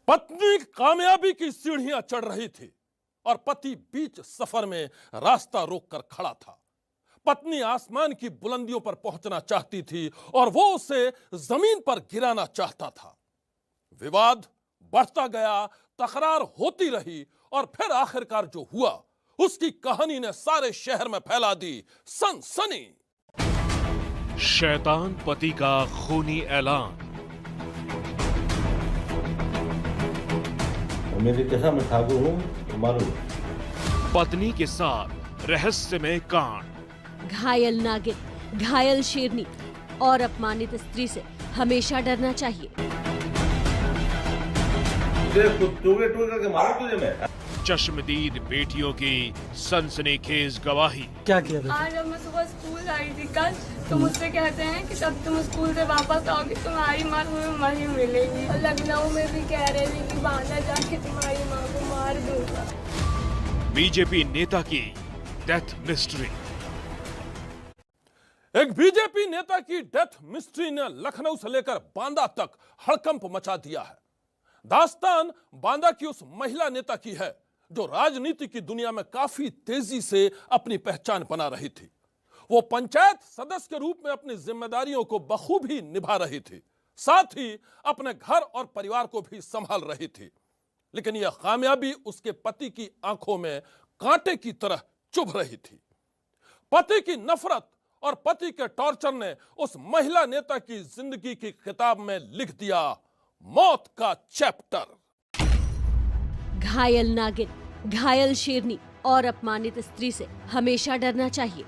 पत्नी कामयाबी की सीढ़ियां चढ़ रही थी और पति बीच सफर में रास्ता रोककर खड़ा था। पत्नी आसमान की बुलंदियों पर पहुंचना चाहती थी और वो उसे जमीन पर गिराना चाहता था। विवाद बढ़ता गया, तकरार होती रही और फिर आखिरकार जो हुआ उसकी कहानी ने सारे शहर में फैला दी सनसनी। शैतान पति का खूनी ऐलान। मेरी कसम मैं ठाकुर हूँ, मालूम। पत्नी के साथ रहस्यमय कांड। घायल नागिन, घायल शेरनी और अपमानित स्त्री से हमेशा डरना चाहिए। करके मारू तुझे मैं। चश्मदीद बेटियों की सनसनीखेज गवाही। क्या किया? आज जब मैं सुबह स्कूल आई थी कल, तो मुझसे कहते हैं कि जब तुम स्कूल से वापस आओगी तुम्हारी माँ तुम्हें वहीं मिलेगी। और लखनऊ में भी कह रहे थे कि बांधा जाके तुम्हारी माँ को मार दूंगा। बीजेपी नेता की डेथ मिस्ट्री। एक बीजेपी नेता की डेथ मिस्ट्री ने लखनऊ से लेकर बांदा तक हड़कंप मचा दिया है। दास्तान बांदा की उस महिला नेता की है जो राजनीति की दुनिया में काफी तेजी से अपनी पहचान बना रही थी। वो पंचायत सदस्य के रूप में अपनी जिम्मेदारियों को बखूबी निभा रही थी, साथ ही अपने घर और परिवार को भी संभाल रही थी। लेकिन यह कामयाबी उसके पति की आंखों में कांटे की तरह चुभ रही थी। पति की नफरत और पति के टॉर्चर ने उस महिला नेता की जिंदगी की किताब में लिख दिया मौत का चैप्टर। घायल नागिन, घायल शेरनी और अपमानित स्त्री से हमेशा डरना चाहिए।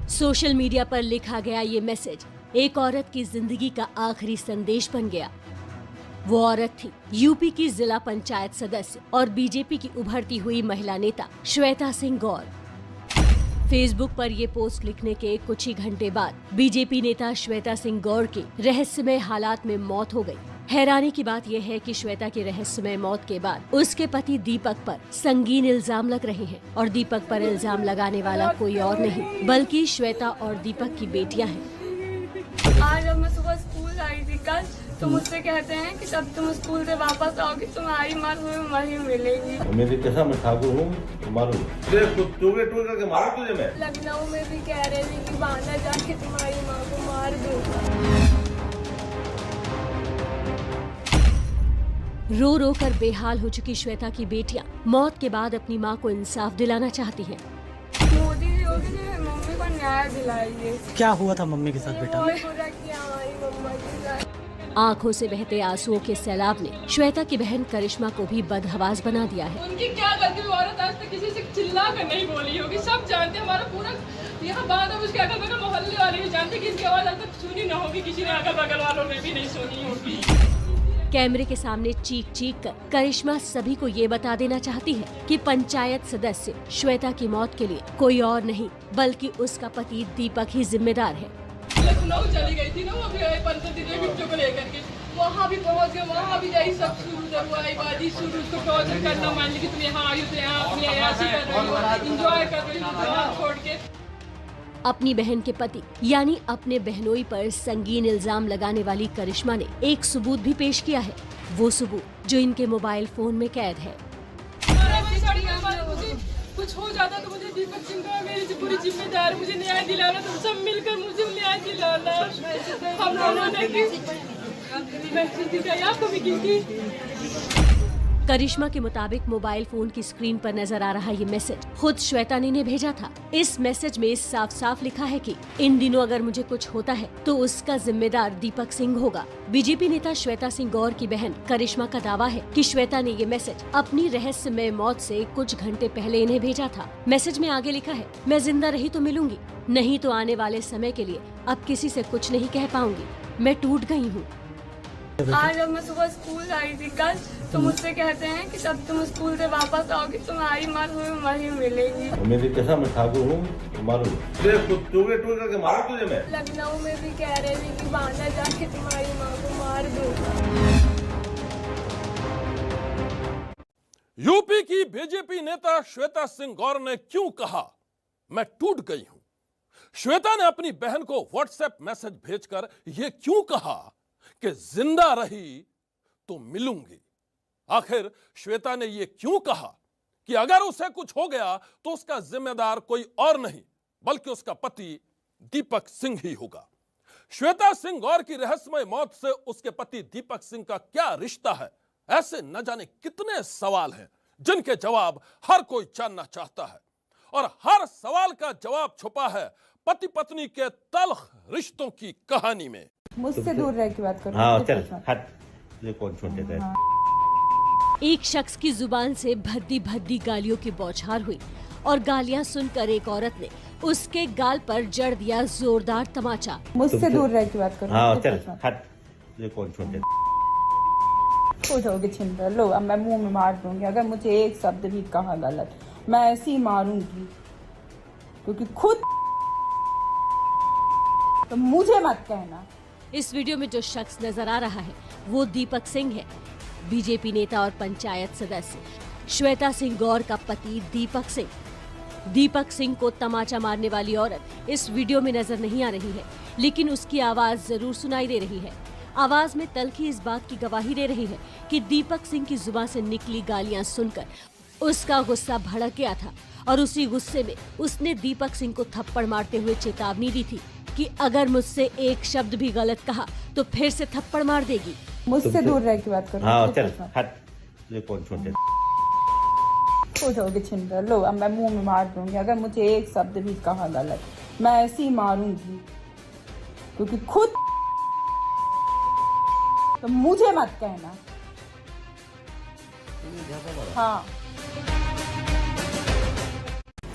सोशल मीडिया पर लिखा गया ये मैसेज एक औरत की जिंदगी का आखिरी संदेश बन गया। वो औरत थी यूपी की जिला पंचायत सदस्य और बीजेपी की उभरती हुई महिला नेता श्वेता सिंह गौर। फेसबुक पर ये पोस्ट लिखने के कुछ ही घंटे बाद बीजेपी नेता श्वेता सिंह गौर की रहस्यमय हालात में मौत हो गई। हैरानी की बात यह है कि श्वेता की रहस्यमय मौत के बाद उसके पति दीपक पर संगीन इल्जाम लग रहे हैं और दीपक पर इल्जाम लगाने वाला कोई और नहीं बल्कि श्वेता और दीपक की बेटियां हैं। आज जब मैं सुबह स्कूल आई थी कल, तो मुझसे कहते हैं कि जब तुम स्कूल से वापस आओगी तुम्हारी माँ तुम्हें वहीं मिलेगी। मेरी कसम मैं ठाकुर हूँ, मालूम। करके मारू तुझे मैं। लखनऊ में भी कह रहे थे कि बांधा जाके तुम्हारी माँ को मार दूंगा। रो रो कर बेहाल हो चुकी श्वेता की बेटियां मौत के बाद अपनी मां को इंसाफ दिलाना चाहती हैं। मोदी जी होगी जी मम्मी को न्याय दिलाइए। क्या हुआ था मम्मी के साथ बेटा? बहुत बुरा किया हमारी मम्मा के साथ। आंखों से बहते आंसुओं के सैलाब ने श्वेता की बहन करिश्मा को भी बदहवास बना दिया है। उनकी क्या गलती? औरत आज तक किसी से चिल्ला कर नहीं बोली होगी। सब जानते, हमारा पूरा यहाँ बात है, उसके अगल बगल मोहल्ले वाले भी जानते कि इसकी आवाज आज तक सुनी न होगी, किसी ने अगल बगल वालों ने भी नहीं सुनी होगी। कैमरे के सामने चीख चीख कर करिश्मा सभी को ये बता देना चाहती है कि पंचायत सदस्य श्वेता की मौत के लिए कोई और नहीं बल्कि उसका पति दीपक ही जिम्मेदार है। लखनऊ चली गई थी ना वो भी 15 दिन में बच्चों को लेकर के, वहाँ भी पहुँच गए, वहाँ भी जाई सब शुरू हुआ बाजी शुरू, उसको टॉर्चर करना, मान ली कि तुम यहाँ आई हो तो यहाँ अपनी अयाशी कर रही हो, इंजॉय कर रही हो छोड़ के। अपनी बहन के पति यानी अपने बहनोई पर संगीन इल्जाम लगाने वाली करिश्मा ने एक सबूत भी पेश किया है, वो सबूत जो इनके मोबाइल फोन में कैद है। कुछ हो जाता तो मुझे दीपक सिंह का मेरी पूरी जिम्मेदार, मुझे न्याय दिलाना, तुम सब मिलकर मुझे न्याय दिलाना। हम लोगों ने आपको भी की। करिश्मा के मुताबिक मोबाइल फोन की स्क्रीन पर नजर आ रहा ये मैसेज खुद श्वेता ने भेजा था। इस मैसेज में साफ साफ लिखा है कि इन दिनों अगर मुझे कुछ होता है तो उसका जिम्मेदार दीपक सिंह होगा। बीजेपी नेता श्वेता सिंह गौर की बहन करिश्मा का दावा है कि श्वेता ने ये मैसेज अपनी रहस्यमय मौत से कुछ घंटे पहले इन्हें भेजा था। मैसेज में आगे लिखा है, मैं जिंदा रही तो मिलूंगी, नहीं तो आने वाले समय के लिए अब किसी से कुछ नहीं कह पाऊंगी, मैं टूट गई हूँ। आज जब मैं सुबह स्कूल आई थी कल, तो मुझसे कहते हैं कि जब तुम स्कूल से वापस आओगी तुम्हारी माँ तुम्हें वहीं मिलेगी। मेरी कसम मैं ठाकुर हूँ, मालूम। करके मारू तुझे मैं। लखनऊ में भी कह रहे थे कि बांधा जाके तुम्हारी माँ को मार दूंगा। यूपी की बीजेपी नेता श्वेता सिंह गौर ने क्यों कहा मैं टूट गई हूं? श्वेता ने अपनी बहन को व्हाट्सएप मैसेज भेजकर यह क्यों कहा कि जिंदा रही तो मिलूंगी। आखिर श्वेता ने यह क्यों कहा कि अगर उसे कुछ हो गया तो उसका जिम्मेदार कोई और नहीं बल्कि उसका पति दीपक सिंह ही होगा। श्वेता सिंह गौर की रहस्यमय मौत से उसके पति दीपक सिंह का क्या रिश्ता है, ऐसे न जाने कितने सवाल हैं जिनके जवाब हर कोई जानना चाहता है और हर सवाल का जवाब छुपा है पति पत्नी के तल्ख रिश्तों की कहानी में। मुझसे दूर रह के बात करो। हाँ चल हट, ये कौन छोड़ देता है? एक शख्स की जुबान से भद्दी भद्दी गालियों की बौछार हुई और गालियां सुनकर एक औरत ने उसके गाल पर जड़ दिया जोरदार तमाचा। मुझसे दूर रह के बात करो। हाँ चल हट, ये कौन छोड़ देता है? हो जाओगे छिंदर। लो अब मैं मुंह में मार दूंगी अगर मुझे एक शब्द भी कहा गलत, मैं ऐसी मारूंगी क्योंकि खुद तो मुझे मत कहना। इस वीडियो में जो शख्स नजर आ रहा है वो दीपक सिंह है, बीजेपी नेता और पंचायत सदस्य श्वेता सिंह गौर का पति दीपक सिंह। दीपक सिंह को तमाचा मारने वाली औरत इस वीडियो में नजर नहीं आ रही है, लेकिन उसकी आवाज जरूर सुनाई दे रही है। आवाज में तल्खी इस बात की गवाही दे रही है कि दीपक सिंह की जुबान से निकली गालियां सुनकर उसका गुस्सा भड़क गया था और उसी गुस्से में उसने दीपक सिंह को थप्पड़ मारते हुए चेतावनी दी थी कि अगर मुझसे एक शब्द भी गलत कहा तो फिर से थप्पड़ मार देगी। मुझसे दूर रह के बात करो। हाँ चल हट, ये कौन छोड़ देता है? हो जाओगे छिंदर। लो अब मैं मुंह में मार दूंगी अगर मुझे एक शब्द भी कहा गलत, मैं ऐसी मारूंगी क्योंकि खुद तो मुझे मत कहना। हाँ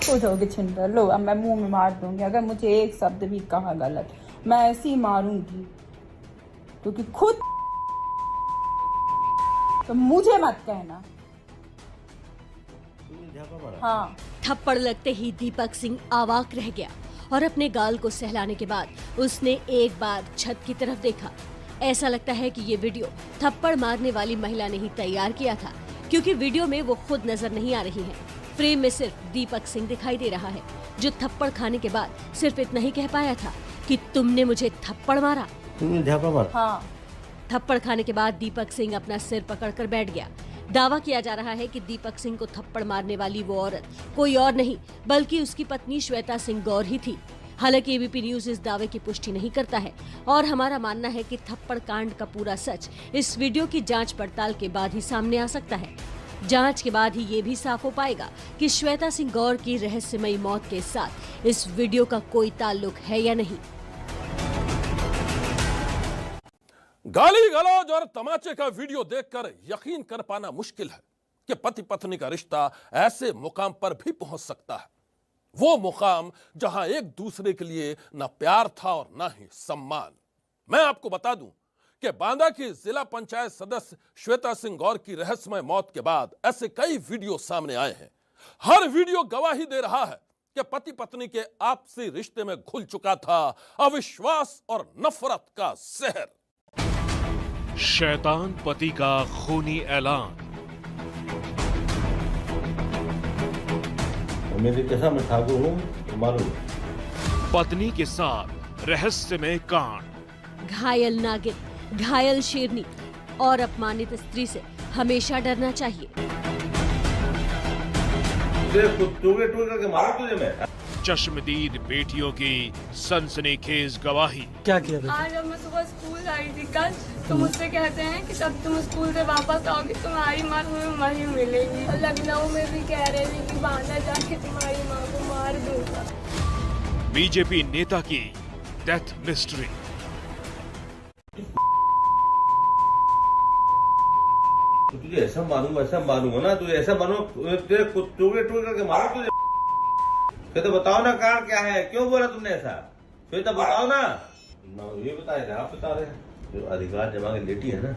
हो जाओगे छिंदर। लो अब मैं मुंह में मार दूंगी अगर मुझे एक शब्द भी कहा गलत, मैं ऐसी मारूंगी क्योंकि खुद तो मुझे मत कहना। हाँ। थप्पड़ लगते ही दीपक सिंह अवाक रह गया और अपने गाल को सहलाने के बाद उसने एक बार छत की तरफ देखा। ऐसा लगता है कि ये वीडियो थप्पड़ मारने वाली महिला ने ही तैयार किया था, क्योंकि वीडियो में वो खुद नजर नहीं आ रही है। फ्रेम में सिर्फ दीपक सिंह दिखाई दे रहा है, जो थप्पड़ खाने के बाद सिर्फ इतना ही कह पाया था कि तुमने मुझे थप्पड़ मारा। हाँ। थप्पड़ खाने के बाद दीपक सिंह अपना सिर पकड़कर बैठ गया। दावा किया जा रहा है कि दीपक सिंह को थप्पड़ मारने वाली वो औरत कोई और नहीं बल्कि उसकी पत्नी श्वेता सिंह गौर ही थी। हालांकि एबीपी न्यूज इस दावे की पुष्टि नहीं करता है और हमारा मानना है कि थप्पड़ कांड का पूरा सच इस वीडियो की जांच पड़ताल के बाद ही सामने आ सकता है। जांच के बाद ही ये भी साफ हो पाएगा कि श्वेता सिंह गौर की रहस्यमयी मौत के साथ इस वीडियो का कोई ताल्लुक है या नहीं। गाली गलौज और तमाचे का वीडियो देखकर यकीन कर पाना मुश्किल है कि पति पत्नी का रिश्ता ऐसे मुकाम पर भी पहुंच सकता है। वो मुकाम जहां एक दूसरे के लिए न प्यार था और न ही सम्मान। मैं आपको बता दूं कि बांदा की जिला पंचायत सदस्य श्वेता सिंह गौर की रहस्यमय मौत के बाद ऐसे कई वीडियो सामने आए हैं। हर वीडियो गवाही दे रहा है कि पति पत्नी के आपसी रिश्ते में घुल चुका था अविश्वास और नफरत का जहर। शैतान पति का खूनी ऐलान। मेरी कसम ठाकुर हूँ, मालूम। पत्नी के साथ रहस्यमय कांड। घायल नागिन, घायल शेरनी और अपमानित स्त्री से हमेशा डरना चाहिए। टुकड़े करके मारूं तुझे मैं। चश्मदीद बेटियों की सनसनीखेज गवाही। क्या किया बेटा? आज जब मैं सुबह स्कूल आई थी कल, तो मुझसे कहते हैं कि जब तुम स्कूल से वापस आओगी तुम्हारी माँ तुम्हें वहीं मिलेगी। और लखनऊ में भी कह रहे थे कि बांदा जाके तुम्हारी माँ को मार दूंगा। बीजेपी नेता की डेथ मिस्ट्री। तो तुझे ऐसा मारूंगा ना, तुझे ऐसा मारूंगा टुकड़े करके मारूं तुझे। फिर तो बताओ ना कारण क्या है, क्यों बोला तुमने ऐसा? फिर तो बताओ ना। ये बताए थे, आप बता रहे हैं। जो अधिकार जमा के लेटी है ना।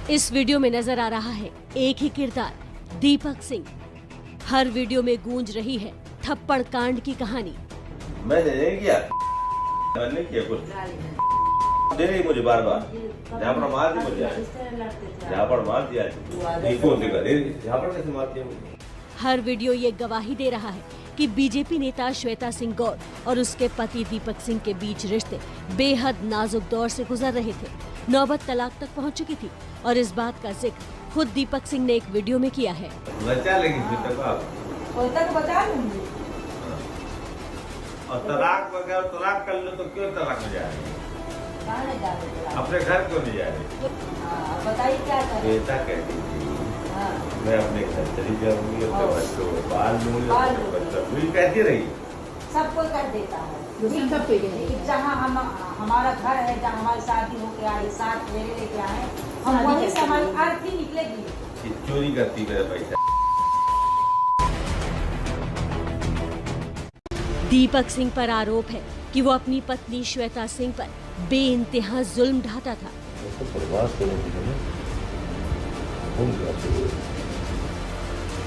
इस वीडियो में नजर आ रहा है एक ही किरदार, दीपक सिंह। हर वीडियो में गूंज रही है थप्पड़ कांड की कहानी। मैंने नहीं किया, मैंने किया कुछ। दे रही मुझे बार बार, जहाँ पर मार दी मुझे, जहाँ पर मार दिया, जहाँ पर कैसे मारती है। हर वीडियो ये गवाही दे रहा है कि बीजेपी नेता श्वेता सिंह गौर और उसके पति दीपक सिंह के बीच रिश्ते बेहद नाजुक दौर से गुजर रहे थे। नौबत तलाक तक पहुंच चुकी थी और इस बात का जिक्र खुद दीपक सिंह ने एक वीडियो में किया है। बचा लेगी तक बता लूंगी। और तलाक वगैरह तलाक कर लो तो क्यों तलाक में जा रहे? अपने घर क्यों नहीं जा रहे? बताइए क्या करें? बेटा कहती थी मैं अपने घर चली जाऊंगी, अपने बच्चों को पाल लूंगी, अपने बच्चों को कहती रही। सब कोई कर देता है। जहाँ हमारा घर है, जहाँ हमारी शादी हो के आई, 7 फेरे लेके आए, हम वहीं से हमारी अर्थी निकलेगी। चोरी करती मेरा पैसा। दीपक सिंह पर आरोप है कि वो अपनी पत्नी श्वेता सिंह पर बेइंतहा जुल्म ढाता था।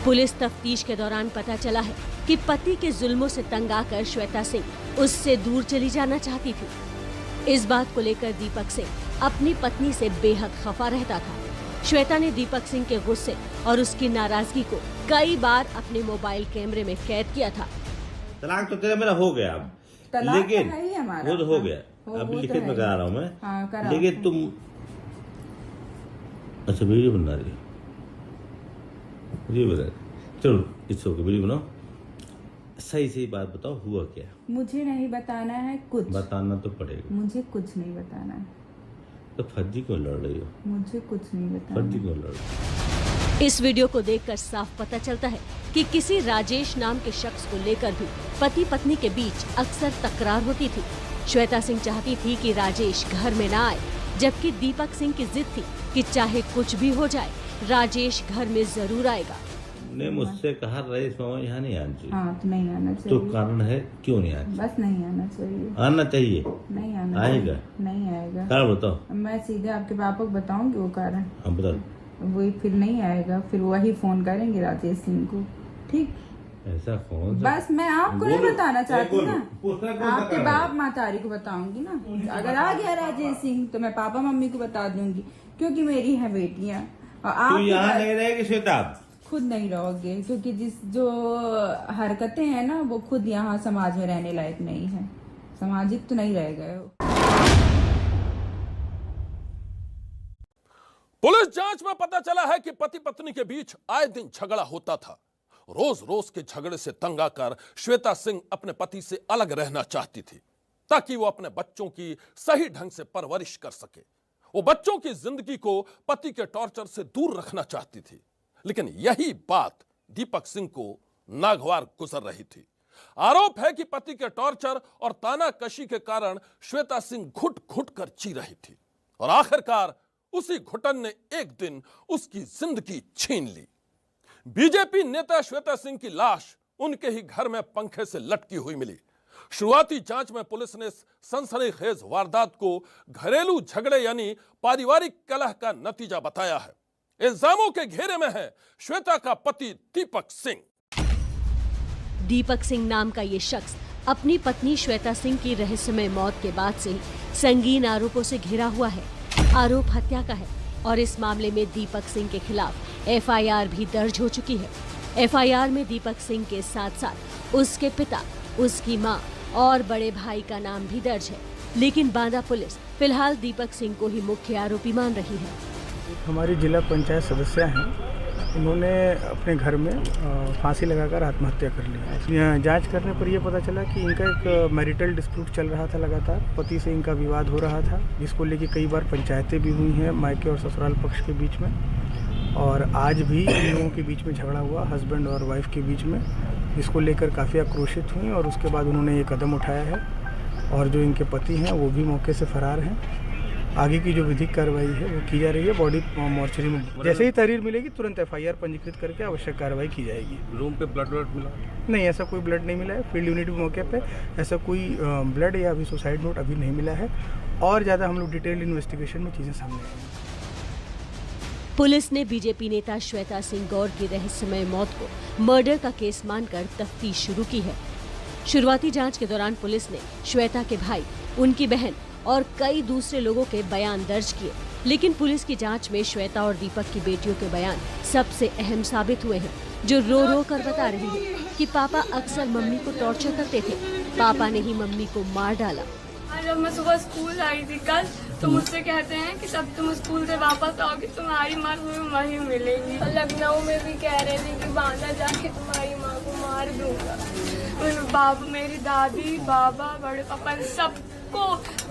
पुलिस तफ्तीश के दौरान पता चला है कि पति के जुल्मों से तंग आकर श्वेता सिंह उससे दूर चली जाना चाहती थी। इस बात को लेकर दीपक सिंह अपनी पत्नी से बेहद खफा रहता था। श्वेता ने दीपक सिंह के गुस्से और उसकी नाराजगी को कई बार अपने मोबाइल कैमरे में कैद किया था। तलाक तो तेरा मेरा हो गया अब, लेकिन वो तो हो गया, अब लिखित में करा रहा हूँ मैं, लेकिन तुम अच्छा वीडियो बना रही है, चलो इसको वीडियो बनाओ, सही बात बताओ हुआ क्या? मुझे नहीं बताना है कुछ। बताना तो पड़ेगा। मुझे कुछ नहीं बताना है। तो फर्जी क्यों लड़ रही हो? मुझे कुछ नहीं बताना। फर्जी क्यों लड़ रही हो? इस वीडियो को देखकर साफ पता चलता है कि किसी राजेश नाम के शख्स को लेकर भी पति पत्नी के बीच अक्सर तकरार होती थी। श्वेता सिंह चाहती थी कि राजेश घर में ना आए, जबकि दीपक सिंह की जिद थी कि चाहे कुछ भी हो जाए राजेश घर में जरूर आएगा। ने मुझसे कहा राजेश मामा यहाँ नहीं आना चाहिए। हाँ, तो नहीं आना चाहिए। तो कारण है क्यों नहीं आना? बस नहीं आना चाहिए। आना चाहिए। नहीं आना आएगा? नहीं आएगा। कारण बताओ। मैं सीधे आपके पापा को बताऊंगी वो कारण। हाँ बता। वही फिर नहीं आएगा, फिर वही फोन करेंगे राजेश सिंह को। ठीक, ऐसा फोन बस मैं आपको नहीं बताना चाहती ना, आपके बाप मातारी को बताऊंगी ना। अगर आ गया राजेश सिंह तो मैं पापा मम्मी को बता दूंगी, क्योंकि मेरी है बेटियां। और आप यहाँ नहीं रहेगी श्वेता? खुद नहीं रहोगे, क्योंकि जो हरकतें हैं ना वो खुद यहाँ समाज में रहने लायक नहीं है। सामाजिक तो नहीं रह गए। पुलिस जांच में पता चला है कि पति पत्नी के बीच आए दिन झगड़ा होता था। रोज रोज के झगड़े से तंग आकर श्वेता सिंह अपने पति से अलग रहना चाहती थी, ताकि वो अपने बच्चों की सही ढंग से परवरिश कर सके। वो बच्चों की जिंदगी को पति के टॉर्चर से दूर रखना चाहती थी, लेकिन यही बात दीपक सिंह को नागवार गुजर रही थी। आरोप है कि पति के टॉर्चर और तानाकशी के कारण श्वेता सिंह घुट घुट कर जी रही थी और आखिरकार उसी घुटन ने एक दिन उसकी जिंदगी छीन ली। बीजेपी नेता श्वेता सिंह की लाश उनके ही घर में पंखे से लटकी हुई मिली। शुरुआती जांच में पुलिस ने सनसनीखेज वारदात को घरेलू झगड़े यानी पारिवारिक कलह का नतीजा बताया है। इल्जामों के घेरे में है श्वेता का पति दीपक सिंह। दीपक सिंह नाम का ये शख्स अपनी पत्नी श्वेता सिंह की रहस्यमय मौत के बाद से ही संगीन आरोपों से घिरा हुआ है। आरोप हत्या का है और इस मामले में दीपक सिंह के खिलाफ एफआईआर भी दर्ज हो चुकी है। एफआईआर में दीपक सिंह के साथ साथ उसके पिता, उसकी मां और बड़े भाई का नाम भी दर्ज है, लेकिन बांदा पुलिस फिलहाल दीपक सिंह को ही मुख्य आरोपी मान रही है। हमारी जिला पंचायत सदस्य हैं, इन्होंने अपने घर में फांसी लगाकर आत्महत्या कर ली। जांच करने पर यह पता चला कि इनका एक मैरिटल डिस्प्यूट चल रहा था, लगातार पति से इनका विवाद हो रहा था, जिसको लेकर कई बार पंचायतें भी हुई हैं मायके और ससुराल पक्ष के बीच में। और आज भी इन लोगों के बीच में झगड़ा हुआ, हस्बैंड और वाइफ के बीच में, जिसको लेकर काफ़ी आक्रोशित हुई और उसके बाद उन्होंने ये कदम उठाया है। और जो इनके पति हैं वो भी मौके से फरार हैं। आगे की जो विधिक कार्रवाई है वो की जा रही है। बॉडी मॉर्चरी में जैसे ही तहरीर मिलेगी तुरंत एफआईआर पंजीकृत करके आवश्यक कार्रवाई की जाएगी। रूम पे ब्लड मिला? नहीं, ऐसा कोई ब्लड नहीं मिला है। फील्ड यूनिट मौके पे ऐसा कोई ब्लड या अभी सुसाइड नोट अभी नहीं मिला है। और ज़्यादा हम लोग डिटेल इन्वेस्टिगेशन में चीज़ें सामने आएंगी। पुलिस ने बीजेपी नेता श्वेता सिंह गौर की रहस्यमय मौत को मर्डर का केस मानकर तफ्तीश शुरू की है। शुरुआती जांच के दौरान पुलिस ने श्वेता के भाई, उनकी बहन और कई दूसरे लोगों के बयान दर्ज किए, लेकिन पुलिस की जांच में श्वेता और दीपक की बेटियों के बयान सबसे अहम साबित हुए हैं। जो रो रो कर बता रही है कि पापा अक्सर मम्मी को टॉर्चर करते थे। पापा ने ही मम्मी को मार डाला। जब मैं सुबह स्कूल आई थी कल, तो मुझसे कहते हैं कि जब तुम स्कूल से वापस आओगी तुम्हारी माँ तुम्हें वहीं मिलेगी। और लखनऊ में भी कह रहे थे कि बांदा जाके तुम्हारी माँ को मार दूंगा। मेरी दादी, बाबा, बड़े पापा सबको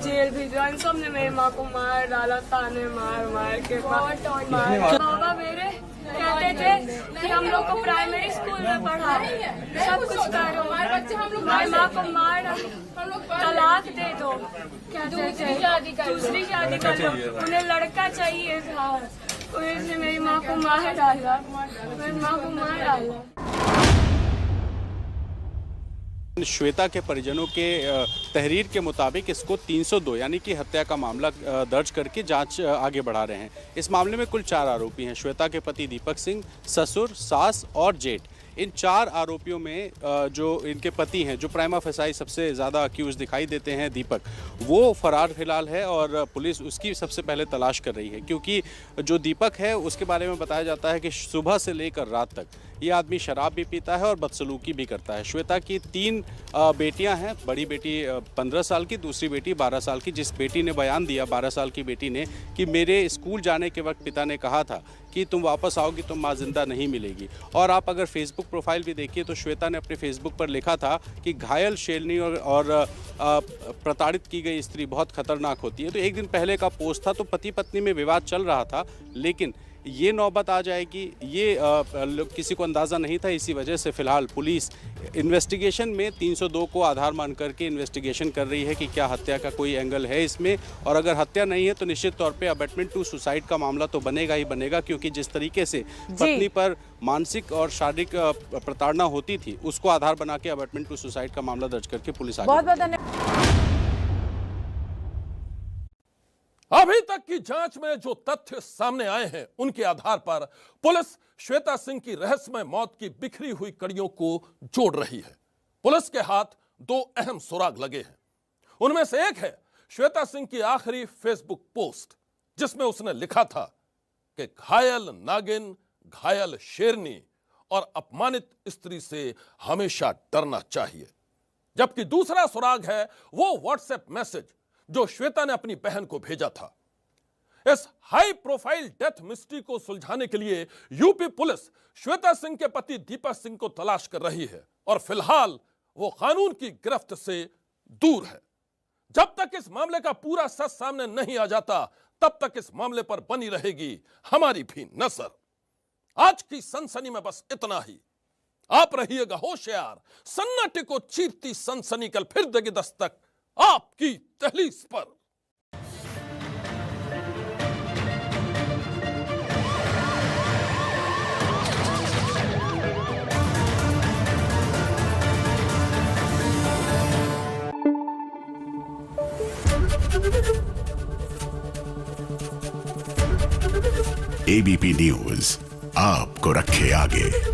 जेल भेजा। इन सब ने मेरी माँ को मार डाला, ताने मार मार के। बाबा मेरे कहते थे कि हम लोग को प्राइमरी स्कूल में पढ़ाओ, सब कुछ करो, हमारी माँ को मार तलाक दे दो, दूसरी शादी कर लो। उन्हें लड़का चाहिए था, उसने मेरी माँ को मार डाला, मेरी माँ को मार डाला। श्वेता के परिजनों के तहरीर के मुताबिक इसको 302 यानी कि हत्या का मामला दर्ज करके जांच आगे बढ़ा रहे हैं। इस मामले में कुल 4 आरोपी हैं। श्वेता के पति दीपक सिंह, ससुर, सास और जेठ। इन 4 आरोपियों में जो इनके पति हैं, जो प्राइमा फेसाई सबसे ज़्यादा अक्यूज दिखाई देते हैं, दीपक, वो फरार फिलहाल है और पुलिस उसकी सबसे पहले तलाश कर रही है। क्योंकि जो दीपक है उसके बारे में बताया जाता है कि सुबह से लेकर रात तक ये आदमी शराब भी पीता है और बदसलूकी भी करता है। श्वेता की 3 बेटियां हैं। बड़ी बेटी 15 साल की, दूसरी बेटी 12 साल की। जिस बेटी ने बयान दिया, 12 साल की बेटी ने, कि मेरे स्कूल जाने के वक्त पिता ने कहा था कि तुम वापस आओगी तो माँ जिंदा नहीं मिलेगी। और आप अगर फेसबुक प्रोफाइल भी देखिए तो श्वेता ने अपने फेसबुक पर लिखा था कि घायल, शेरनी और प्रताड़ित की गई स्त्री बहुत खतरनाक होती है। तो एक दिन पहले का पोस्ट था, तो पति पत्नी में विवाद चल रहा था, लेकिन ये नौबत आ जाएगी ये किसी को अंदाज़ा नहीं था। इसी वजह से फ़िलहाल पुलिस इन्वेस्टिगेशन में 302 को आधार मान करके इन्वेस्टिगेशन कर रही है कि क्या हत्या का कोई एंगल है इसमें। और अगर हत्या नहीं है तो निश्चित तौर पे अबेटमेंट टू सुसाइड का मामला तो बनेगा ही बनेगा, क्योंकि जिस तरीके से पत्नी पर मानसिक और शारीरिक प्रताड़ना होती थी, उसको आधार बना के अबेटमेंट टू सुसाइड का मामला दर्ज करके पुलिस आगे। अभी तक की जांच में जो तथ्य सामने आए हैं उनके आधार पर पुलिस श्वेता सिंह की रहस्यमय मौत की बिखरी हुई कड़ियों को जोड़ रही है। पुलिस के हाथ 2 अहम सुराग लगे हैं। उनमें से एक है श्वेता सिंह की आखिरी फेसबुक पोस्ट, जिसमें उसने लिखा था कि घायल नागिन, घायल शेरनी और अपमानित स्त्री से हमेशा डरना चाहिए। जबकि दूसरा सुराग है वो व्हाट्सएप मैसेज जो श्वेता ने अपनी बहन को भेजा था। इस हाई प्रोफाइल डेथ मिस्ट्री को सुलझाने के लिए यूपी पुलिस श्वेता सिंह के पति दीपक सिंह को तलाश कर रही है और फिलहाल वो कानून की गिरफ्त से दूर है। जब तक इस मामले का पूरा सच सामने नहीं आ जाता, तब तक इस मामले पर बनी रहेगी हमारी भी नजर। आज की सनसनी में बस इतना ही। आप रहिएगा होशियार। सन्नाटे को चीरती सनसनी कल फिर देगी दस्तक आपकी दहलीज पर। एबीपी न्यूज आपको रखे आगे।